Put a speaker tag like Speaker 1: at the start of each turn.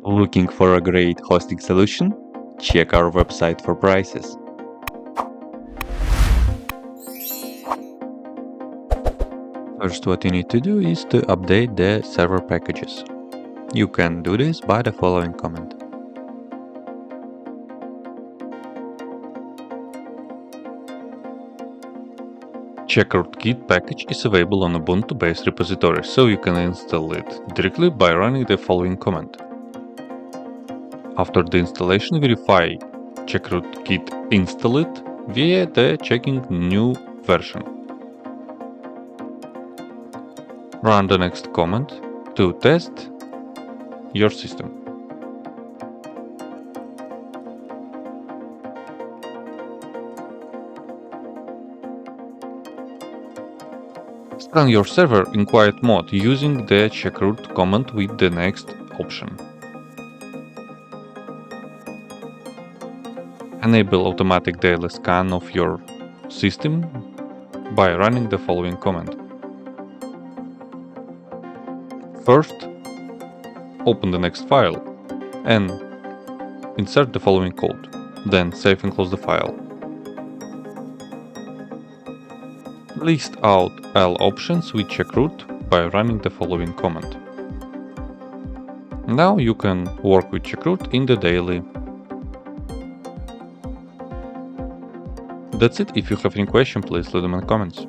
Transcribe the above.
Speaker 1: Looking for a great hosting solution? Check our website for prices. First, what you need to do is to update the server packages. You can do this by the following command. chkrootkit package is available on Ubuntu-based repository, so you can install it directly by running the following command. After the installation, verify chkrootkit install it via the checking new version. Run the next command to test your system. Scan your server in quiet mode using the chkroot command with the next option. Enable automatic daily scan of your system by running the following command. First, open the next file and insert the following code, then save and close the file. List out all options with chkroot by running the following command. Now you can work with chkroot in the daily. That's it. If you have any question, please leave them in the comments.